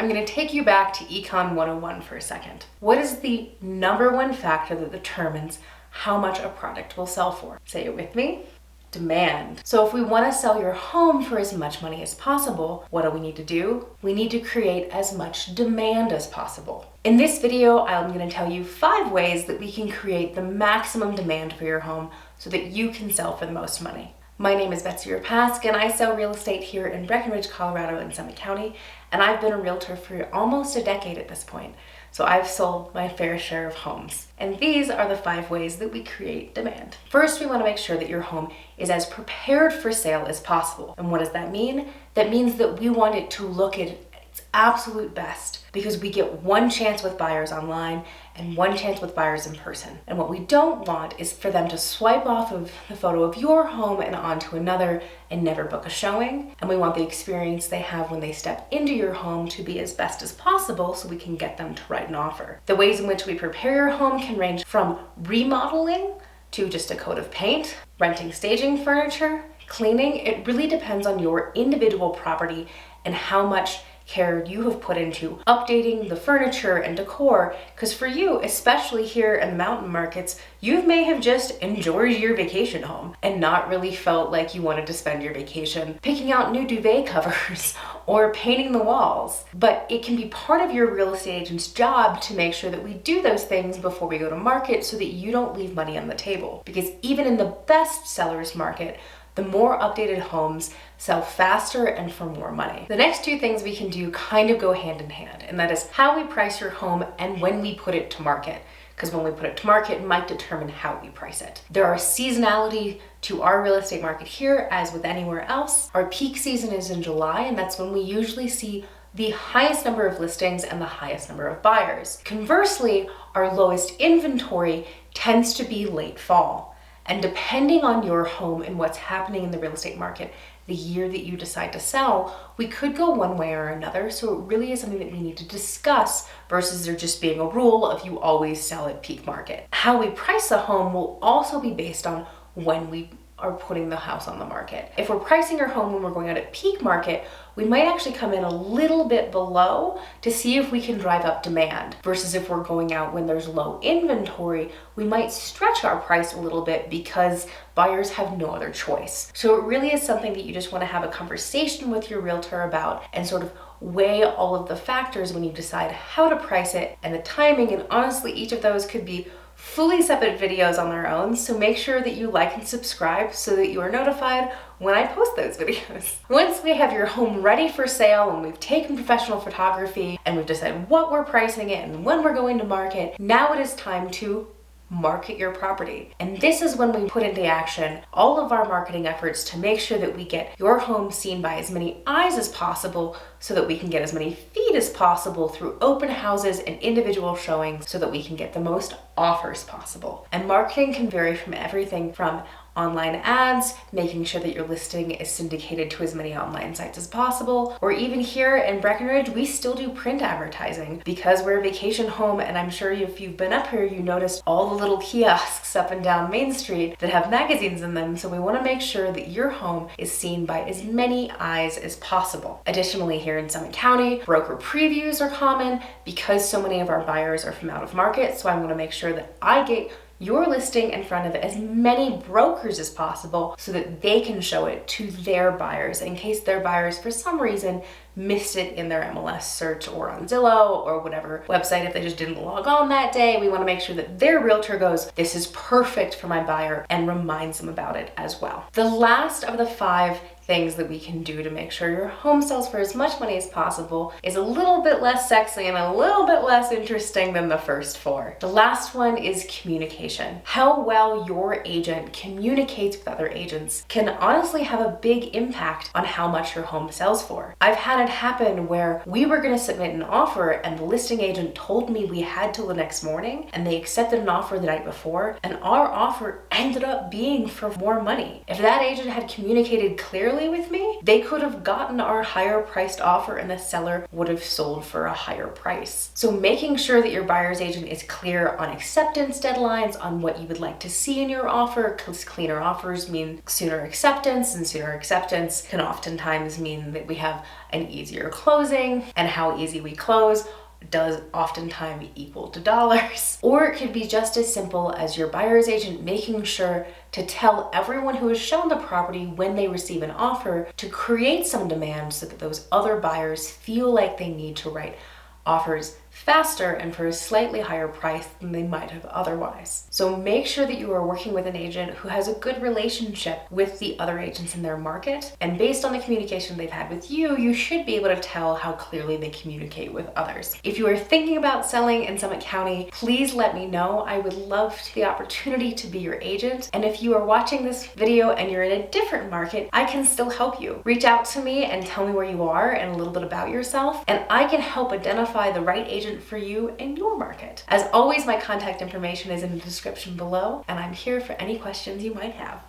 I'm going to take you back to Econ 101 for a second. What is the number one factor that determines how much a product will sell for? Say it with me. Demand. So if we want to sell your home for as much money as possible, what do we need to do? We need to create as much demand as possible. In this video, I'm going to tell you 5 ways that we can create the maximum demand for your home so that you can sell for the most money. My name is Betsy Repaske and I sell real estate here in Breckenridge, Colorado and Summit County, and I've been a realtor for almost a decade at this point. So I've sold my fair share of homes. And these are the 5 ways that we create demand. First, we want to make sure that your home is as prepared for sale as possible. And what does that mean? That means that we want it to look at its absolute best, because we get one chance with buyers online and one chance with buyers in person. And what we don't want is for them to swipe off of the photo of your home and onto another and never book a showing. And we want the experience they have when they step into your home to be as best as possible so we can get them to write an offer. The ways in which we prepare your home can range from remodeling to just a coat of paint, renting staging furniture, cleaning. It really depends on your individual property and how much care you have put into updating the furniture and decor, because for you, especially here in the mountain markets, you may have just enjoyed your vacation home and not really felt like you wanted to spend your vacation picking out new duvet covers or painting the walls. But it can be part of your real estate agent's job to make sure that we do those things before we go to market so that you don't leave money on the table, because even in the best seller's market, the more updated homes sell faster and for more money. The next 2 things we can do kind of go hand in hand, and that is how we price your home and when we put it to market. Because when we put it to market, it might determine how we price it. There are seasonality to our real estate market here, as with anywhere else. Our peak season is in July, and that's when we usually see the highest number of listings and the highest number of buyers. Conversely, our lowest inventory tends to be late fall. And depending on your home and what's happening in the real estate market, the year that you decide to sell, we could go one way or another. So it really is something that we need to discuss versus there just being a rule of you always sell at peak market. How we price a home will also be based on when we are putting the house on the market. If we're pricing our home when we're going out at peak market, we might actually come in a little bit below to see if we can drive up demand, versus if we're going out when there's low inventory, we might stretch our price a little bit because buyers have no other choice. So it really is something that you just want to have a conversation with your realtor about and sort of weigh all of the factors when you decide how to price it and the timing. And honestly, each of those could be fully separate videos on their own, so make sure that you like and subscribe so that you are notified when I post those videos. Once we have your home ready for sale and we've taken professional photography and we've decided what we're pricing it and when we're going to market, now it is time to market your property. And this is when we put into action all of our marketing efforts to make sure that we get your home seen by as many eyes as possible so that we can get as many feet as possible through open houses and individual showings so that we can get the most offers possible. And marketing can vary from everything from online ads, making sure that your listing is syndicated to as many online sites as possible, or even here in Breckenridge, we still do print advertising because we're a vacation home. And I'm sure if you've been up here, you noticed all the little kiosks up and down Main Street that have magazines in them. So we want to make sure that your home is seen by as many eyes as possible. Additionally, here in Summit County, broker previews are common because so many of our buyers are from out of market. So I want to make sure that I get your listing in front of as many brokers as possible so that they can show it to their buyers in case their buyers for some reason missed it in their MLS search or on Zillow or whatever website. If they just didn't log on that day, we want to make sure that their realtor goes, this is perfect for my buyer, and reminds them about it as well. The last of the 5 things that we can do to make sure your home sells for as much money as possible is a little bit less sexy and a little bit less interesting than the first 4. The last one is communication. How well your agent communicates with other agents can honestly have a big impact on how much your home sells for. I've had it happen where we were going to submit an offer and the listing agent told me we had till the next morning, and they accepted an offer the night before, and our offer ended up being for more money. If that agent had communicated clearly clearly with me, they could have gotten our higher priced offer and the seller would have sold for a higher price. So making sure that your buyer's agent is clear on acceptance deadlines, on what you would like to see in your offer, because cleaner offers mean sooner acceptance, and sooner acceptance can oftentimes mean that we have an easier closing, and how easy we close does oftentimes equal to dollars. Or it could be just as simple as your buyer's agent making sure to tell everyone who is shown the property when they receive an offer to create some demand so that those other buyers feel like they need to write offers faster and for a slightly higher price than they might have otherwise. So make sure that you are working with an agent who has a good relationship with the other agents in their market. And based on the communication they've had with you, you should be able to tell how clearly they communicate with others. If you are thinking about selling in Summit County, please let me know. I would love the opportunity to be your agent. And if you are watching this video and you're in a different market, I can still help you. Reach out to me and tell me where you are and a little bit about yourself, and I can help identify the right agent for you in your market. As always, my contact information is in the description below, and I'm here for any questions you might have.